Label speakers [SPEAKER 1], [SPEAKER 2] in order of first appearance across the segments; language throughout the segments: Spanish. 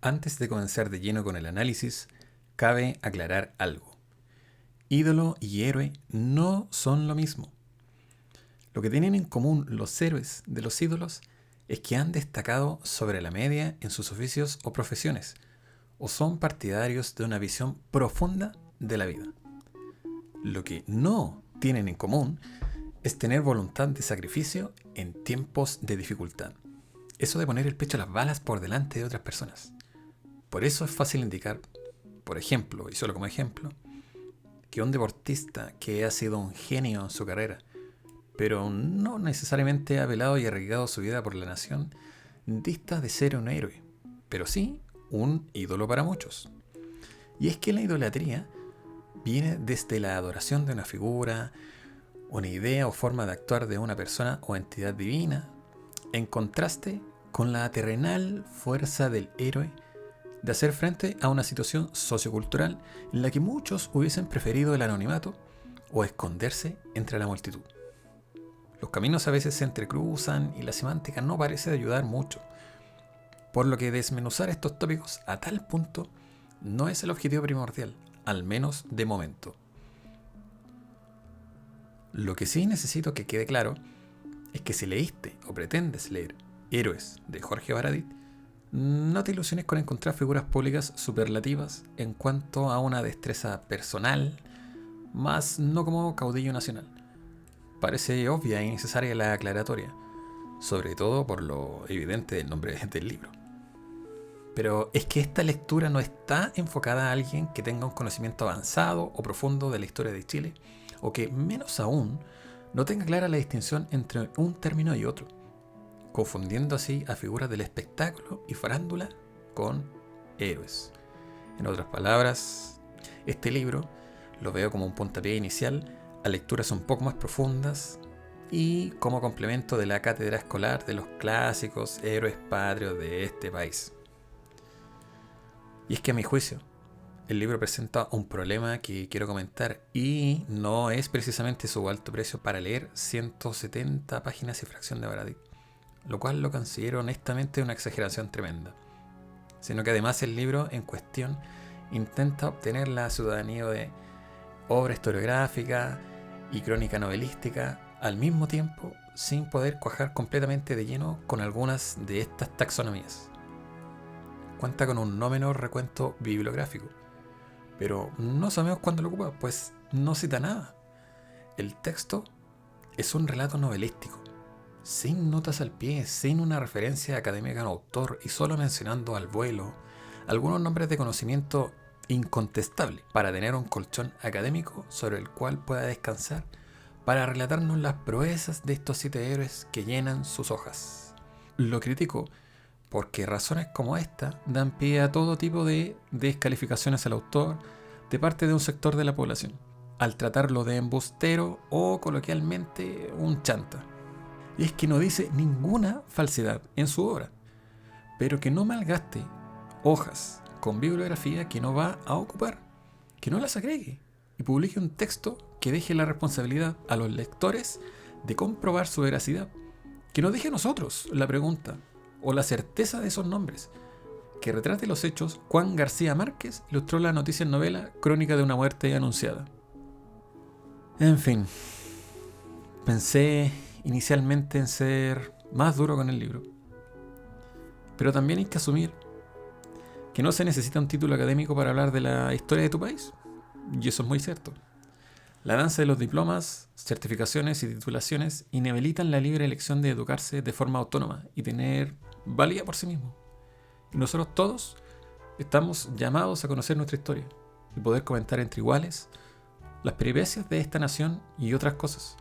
[SPEAKER 1] antes de comenzar de lleno con el análisis, cabe aclarar algo. Ídolo y héroe no son lo mismo. Lo que tienen en común los héroes de los ídolos es que han destacado sobre la media en sus oficios o profesiones, o son partidarios de una visión profunda de la vida. Lo que no tienen en común es tener voluntad de sacrificio en tiempos de dificultad. Eso de poner el pecho a las balas por delante de otras personas. Por eso es fácil indicar, por ejemplo, y solo como ejemplo, que un deportista que ha sido un genio en su carrera, pero no necesariamente ha velado y arriesgado su vida por la nación, dista de ser un héroe, pero sí un ídolo para muchos. Y es que la idolatría viene desde la adoración de una figura, una idea o forma de actuar de una persona o entidad divina, en contraste con la terrenal fuerza del héroe de hacer frente a una situación sociocultural en la que muchos hubiesen preferido el anonimato o esconderse entre la multitud. Los caminos a veces se entrecruzan y la semántica no parece ayudar mucho, por lo que desmenuzar estos tópicos a tal punto no es el objetivo primordial, al menos de momento. Lo que sí necesito que quede claro es que si leíste o pretendes leer Héroes de Jorge Baradit, no te ilusiones con encontrar figuras públicas superlativas en cuanto a una destreza personal, más no como caudillo nacional. Parece obvia y necesaria la aclaratoria, sobre todo por lo evidente del nombre del libro. Pero es que esta lectura no está enfocada a alguien que tenga un conocimiento avanzado o profundo de la historia de Chile, o que, menos aún, no tenga clara la distinción entre un término y otro, confundiendo así a figuras del espectáculo y farándula con héroes. En otras palabras, este libro lo veo como un puntapié inicial a lecturas un poco más profundas y como complemento de la cátedra escolar de los clásicos héroes patrios de este país. Y es que a mi juicio, el libro presenta un problema que quiero comentar y no es precisamente su alto precio para leer 170 páginas y fracción de Baradit, lo cual lo considero honestamente una exageración tremenda, sino que además el libro en cuestión intenta obtener la ciudadanía de obra historiográfica y crónica novelística al mismo tiempo, sin poder cuajar completamente de lleno con algunas de estas taxonomías. Cuenta con un no menor recuento bibliográfico, pero no sabemos cuándo lo ocupa, pues no cita nada. El texto es un relato novelístico, sin notas al pie, sin una referencia académica al autor y solo mencionando al vuelo algunos nombres de conocimiento incontestable para tener un colchón académico sobre el cual pueda descansar para relatarnos las proezas de estos 7 héroes que llenan sus hojas. Lo critico porque razones como esta dan pie a todo tipo de descalificaciones al autor de parte de un sector de la población, al tratarlo de embustero o coloquialmente un chanta. Y es que no dice ninguna falsedad en su obra, pero que no malgaste hojas con bibliografía que no va a ocupar, que no las agregue y publique un texto que deje la responsabilidad a los lectores de comprobar su veracidad, que nos deje a nosotros la pregunta o la certeza de esos nombres, que retrate los hechos. Juan García Márquez ilustró la noticia en novela Crónica de una muerte anunciada. En fin, pensé inicialmente en ser más duro con el libro, pero también hay que asumir que no se necesita un título académico para hablar de la historia de tu país, y eso es muy cierto. La danza de los diplomas, certificaciones y titulaciones inhabilitan la libre elección de educarse de forma autónoma y tener valía por sí mismo. Y nosotros todos estamos llamados a conocer nuestra historia y poder comentar entre iguales las peripecias de esta nación y otras cosas,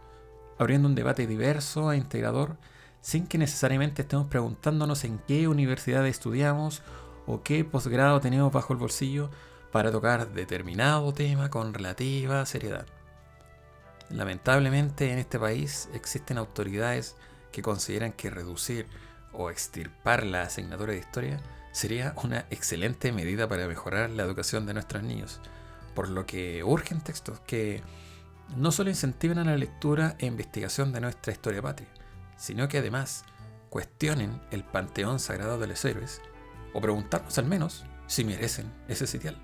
[SPEAKER 1] abriendo un debate diverso e integrador sin que necesariamente estemos preguntándonos en qué universidad estudiamos o qué posgrado tenemos bajo el bolsillo para tocar determinado tema con relativa seriedad. Lamentablemente en este país existen autoridades que consideran que reducir o extirpar la asignatura de historia sería una excelente medida para mejorar la educación de nuestros niños, por lo que urgen textos que no solo incentiven a la lectura e investigación de nuestra historia patria, sino que además cuestionen el panteón sagrado de los héroes o preguntarnos al menos si merecen ese sitial.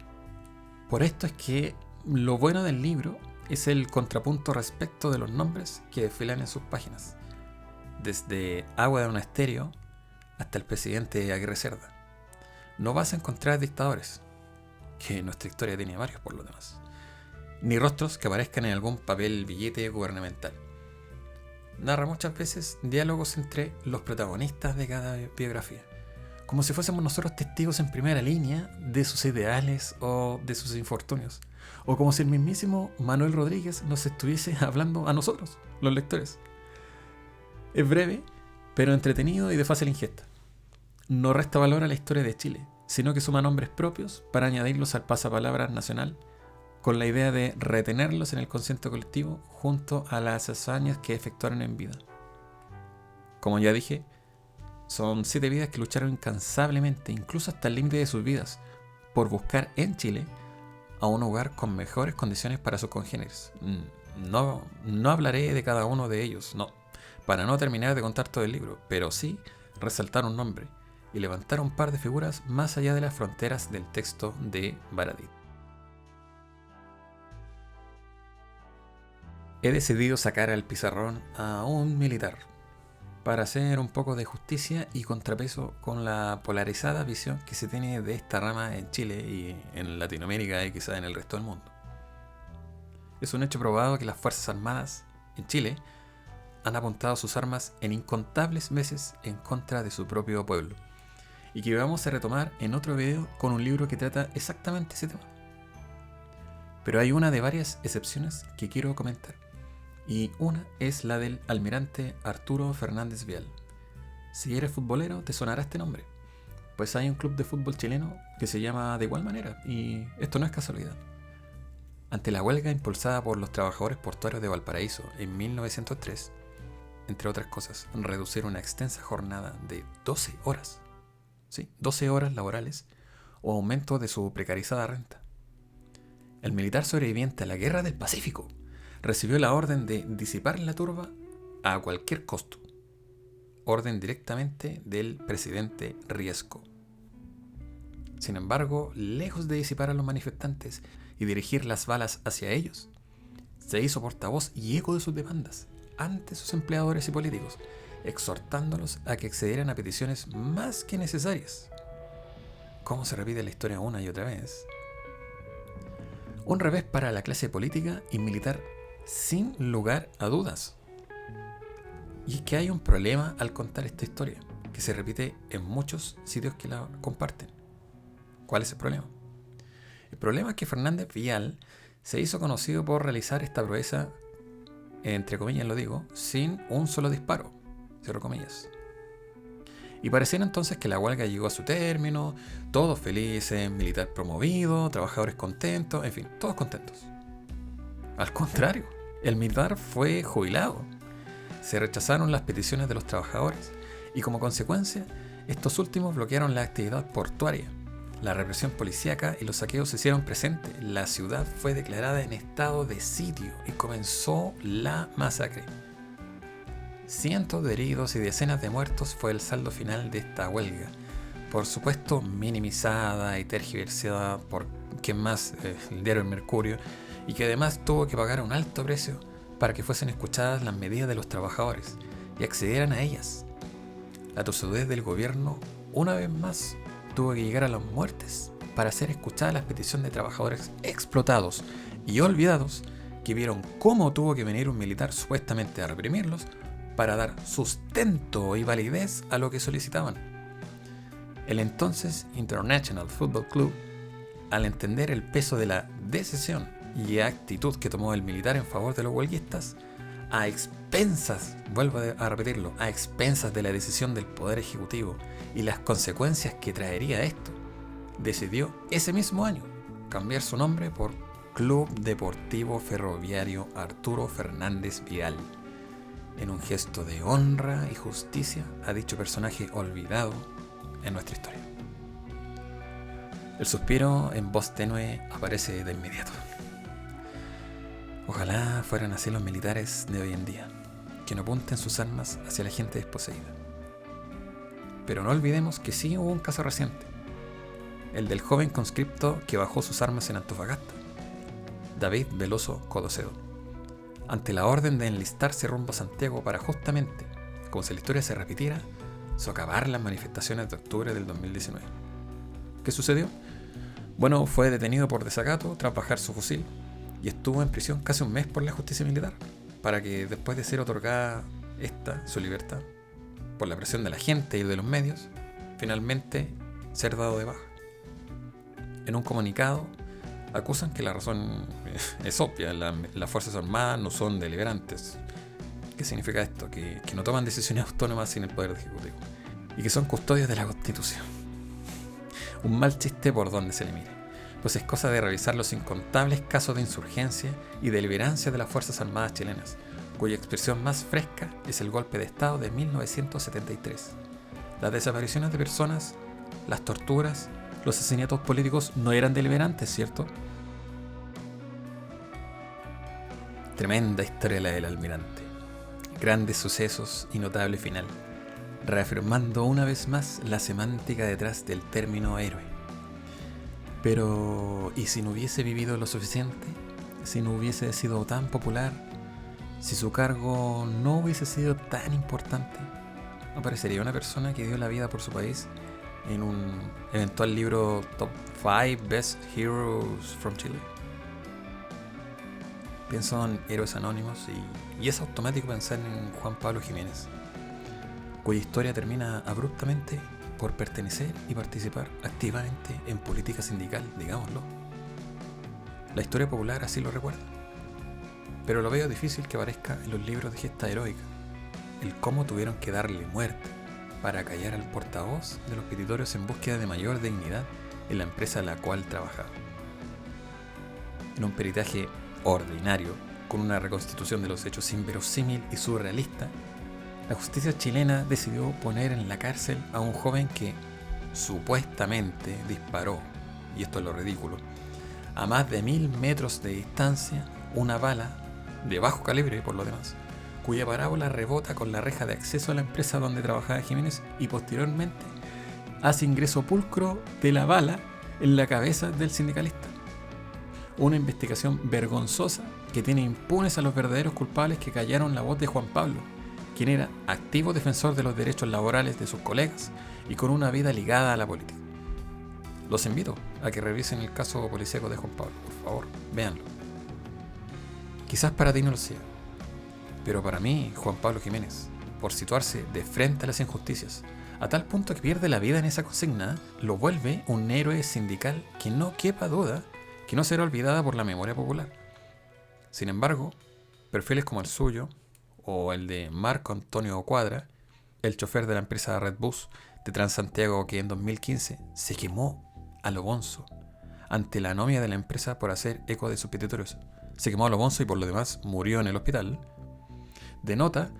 [SPEAKER 1] Por esto es que lo bueno del libro es el contrapunto respecto de los nombres que desfilan en sus páginas, desde Agua de un Estéreo hasta el presidente Aguirre Cerda. No vas a encontrar dictadores, que nuestra historia tiene varios por lo demás, ni rostros que aparezcan en algún papel billete gubernamental. Narra muchas veces diálogos entre los protagonistas de cada biografía, como si fuésemos nosotros testigos en primera línea de sus ideales o de sus infortunios, o como si el mismísimo Manuel Rodríguez nos estuviese hablando a nosotros, los lectores. Es breve, pero entretenido y de fácil ingesta. No resta valor a la historia de Chile, sino que suma nombres propios para añadirlos al pasapalabra nacional, con la idea de retenerlos en el consciente colectivo junto a las hazañas que efectuaron en vida. Como ya dije, son 7 vidas que lucharon incansablemente, incluso hasta el límite de sus vidas, por buscar en Chile a un hogar con mejores condiciones para sus congéneres. No hablaré de cada uno de ellos, no, para no terminar de contar todo el libro, pero sí resaltar un nombre y levantar un par de figuras más allá de las fronteras del texto de Baradit. He decidido sacar al pizarrón a un militar para hacer un poco de justicia y contrapeso con la polarizada visión que se tiene de esta rama en Chile y en Latinoamérica y quizá en el resto del mundo. Es un hecho probado que las Fuerzas Armadas en Chile han apuntado sus armas en incontables veces en contra de su propio pueblo, y que vamos a retomar en otro video con un libro que trata exactamente ese tema. Pero hay una de varias excepciones que quiero comentar, y una es la del almirante Arturo Fernández Vial. Si eres futbolero te sonará este nombre, pues hay un club de fútbol chileno que se llama de igual manera, y esto no es casualidad. Ante la huelga impulsada por los trabajadores portuarios de Valparaíso en 1903, entre otras cosas, reducir una extensa jornada de 12 horas, ¿sí? 12 horas laborales, o aumento de su precarizada renta. El militar sobreviviente a la Guerra del Pacífico recibió la orden de disipar la turba a cualquier costo, orden directamente del presidente Riesco. Sin embargo, lejos de disipar a los manifestantes y dirigir las balas hacia ellos, se hizo portavoz y eco de sus demandas ante sus empleadores y políticos, exhortándolos a que accedieran a peticiones más que necesarias. ¿Cómo se repite la historia una y otra vez? Un revés para la clase política y militar sin lugar a dudas. Y es que hay un problema al contar esta historia, que se repite en muchos sitios que la comparten. ¿Cuál es el problema? El problema es que Fernández Vial se hizo conocido por realizar esta proeza, entre comillas lo digo, sin un solo disparo, cierro comillas. Y pareciera entonces que la huelga llegó a su término, todos felices, militar promovido, trabajadores contentos, en fin, todos contentos. Al contrario, el militar fue jubilado. Se rechazaron las peticiones de los trabajadores y como consecuencia, estos últimos bloquearon la actividad portuaria. La represión policíaca y los saqueos se hicieron presentes. La ciudad fue declarada en estado de sitio y comenzó la masacre. Cientos de heridos y decenas de muertos fue el saldo final de esta huelga. Por supuesto, minimizada y tergiversada por quien más, el diario El Mercurio, y que además tuvo que pagar un alto precio para que fuesen escuchadas las medidas de los trabajadores y accedieran a ellas. La tosudez del gobierno, una vez más, tuvo que llegar a las muertes para hacer escuchadas las peticiones de trabajadores explotados y olvidados que vieron cómo tuvo que venir un militar supuestamente a reprimirlos para dar sustento y validez a lo que solicitaban. El entonces International Football Club, al entender el peso de la decisión y actitud que tomó el militar en favor de los huelguistas, a expensas, vuelvo a repetirlo, a expensas de la decisión del Poder Ejecutivo y las consecuencias que traería esto, decidió ese mismo año cambiar su nombre por Club Deportivo Ferroviario Arturo Fernández Vial, en un gesto de honra y justicia a dicho personaje olvidado en nuestra historia. El suspiro en voz tenue aparece de inmediato. Ojalá fueran así los militares de hoy en día, que no apunten sus armas hacia la gente desposeída. Pero no olvidemos que sí hubo un caso reciente, el del joven conscripto que bajó sus armas en Antofagasta, David Veloso Codocedo, ante la orden de enlistarse rumbo a Santiago para justamente, como si la historia se repitiera, socavar las manifestaciones de octubre del 2019. ¿Qué sucedió? Bueno, fue detenido por desacato tras bajar su fusil y estuvo en prisión casi un mes por la justicia militar, para que después de ser otorgada su libertad, por la presión de la gente y de los medios, finalmente ser dado de baja. En un comunicado acusan que la razón es obvia, las Fuerzas Armadas no son deliberantes. ¿Qué significa esto? Que no toman decisiones autónomas sin el Poder Ejecutivo y que son custodios de la Constitución. Un mal chiste por donde se le mire, pues es cosa de revisar los incontables casos de insurgencia y deliberancia de las Fuerzas Armadas chilenas, cuya expresión más fresca es el golpe de Estado de 1973. Las desapariciones de personas, las torturas, los asesinatos políticos no eran deliberantes, ¿cierto? Tremenda historia la del almirante. Grandes sucesos y notable final, reafirmando una vez más la semántica detrás del término héroe. Pero, ¿y si no hubiese vivido lo suficiente? ¿Si no hubiese sido tan popular? ¿Si su cargo no hubiese sido tan importante? ¿Aparecería una persona que dio la vida por su país en un eventual libro Top 5 Best Heroes from Chile? Pienso en héroes anónimos y es automático pensar en Juan Pablo Jiménez, cuya historia termina abruptamente por pertenecer y participar activamente en política sindical, digámoslo. La historia popular así lo recuerda, pero lo veo difícil que aparezca en los libros de gesta heroica, el cómo tuvieron que darle muerte para callar al portavoz de los petitorios en búsqueda de mayor dignidad en la empresa en la cual trabajaba. En un peritaje ordinario, con una reconstitución de los hechos inverosímil y surrealista, la justicia chilena decidió poner en la cárcel a un joven que supuestamente disparó, y esto es lo ridículo, a más de 1000 metros de distancia una bala de bajo calibre por lo demás, cuya parábola rebota con la reja de acceso a la empresa donde trabajaba Jiménez y posteriormente hace ingreso pulcro de la bala en la cabeza del sindicalista. Una investigación vergonzosa que tiene impunes a los verdaderos culpables que callaron la voz de Juan Pablo, quien era activo defensor de los derechos laborales de sus colegas y con una vida ligada a la política. Los invito a que revisen el caso policíaco de Juan Pablo, por favor, véanlo. Quizás para ti no lo sea, pero para mí, Juan Pablo Jiménez, por situarse de frente a las injusticias, a tal punto que pierde la vida en esa consigna, lo vuelve un héroe sindical que no quepa duda que no será olvidada por la memoria popular. Sin embargo, perfiles como el suyo, o el de Marco Antonio Cuadra, el chofer de la empresa Red Bus de Transantiago que en 2015 se quemó a lo bonzo ante la anomia de la empresa por hacer eco de sus petitorios. Se quemó a lo bonzo y por lo demás murió en el hospital. Denota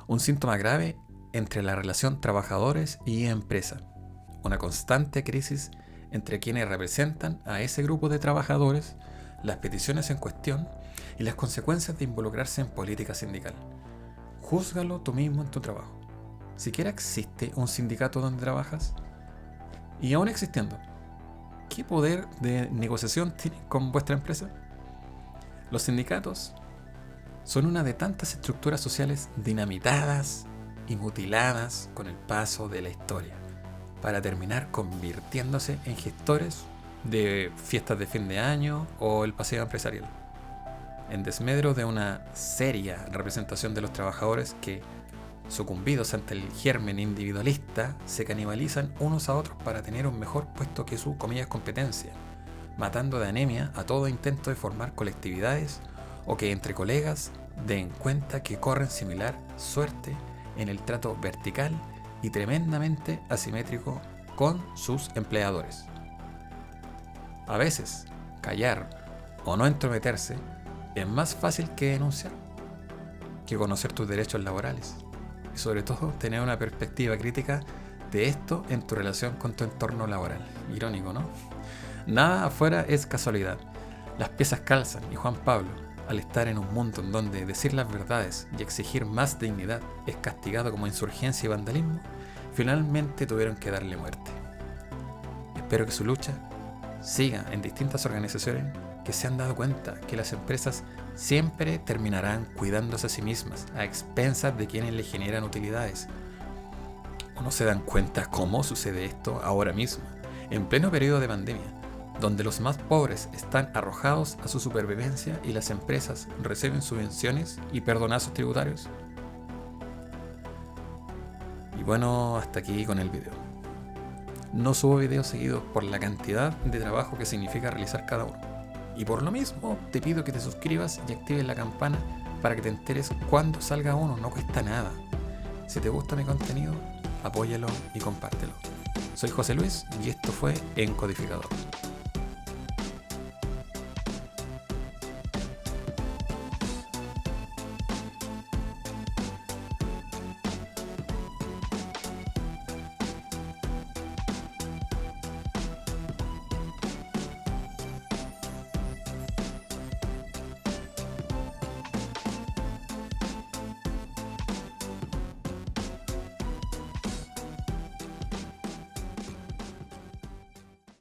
[SPEAKER 1] un síntoma grave entre la relación trabajadores y empresa, una constante crisis entre quienes representan a ese grupo de trabajadores, las peticiones en cuestión y las consecuencias de involucrarse en política sindical. Júzgalo tú mismo en tu trabajo. ¿Siquiera existe un sindicato donde trabajas? Y aún existiendo, ¿qué poder de negociación tiene con vuestra empresa? Los sindicatos son una de tantas estructuras sociales dinamitadas y mutiladas con el paso de la historia, para terminar convirtiéndose en gestores de fiestas de fin de año o el paseo empresarial, en desmedro de una seria representación de los trabajadores que, sucumbidos ante el germen individualista, se canibalizan unos a otros para tener un mejor puesto que su, comillas, competencia, matando de anemia a todo intento de formar colectividades o que entre colegas den cuenta que corren similar suerte en el trato vertical y tremendamente asimétrico con sus empleadores. A veces, callar o no entrometerse es más fácil que denunciar, que conocer tus derechos laborales y sobre todo tener una perspectiva crítica de esto en tu relación con tu entorno laboral. Irónico, ¿no? Nada afuera es casualidad. Las piezas calzan y Juan Pablo, al estar en un mundo en donde decir las verdades y exigir más dignidad es castigado como insurgencia y vandalismo, finalmente tuvieron que darle muerte. Espero que su lucha siga en distintas organizaciones que se han dado cuenta que las empresas siempre terminarán cuidándose a sí mismas a expensas de quienes le generan utilidades. ¿O no se dan cuenta cómo sucede esto ahora mismo, en pleno periodo de pandemia, donde los más pobres están arrojados a su supervivencia y las empresas reciben subvenciones y perdonazos tributarios? Y bueno, hasta aquí con el video. No subo videos seguidos por la cantidad de trabajo que significa realizar cada uno. Y por lo mismo, te pido que te suscribas y actives la campana para que te enteres cuando salga uno, no cuesta nada. Si te gusta mi contenido, apóyalo y compártelo. Soy José Luis y esto fue Encodificador.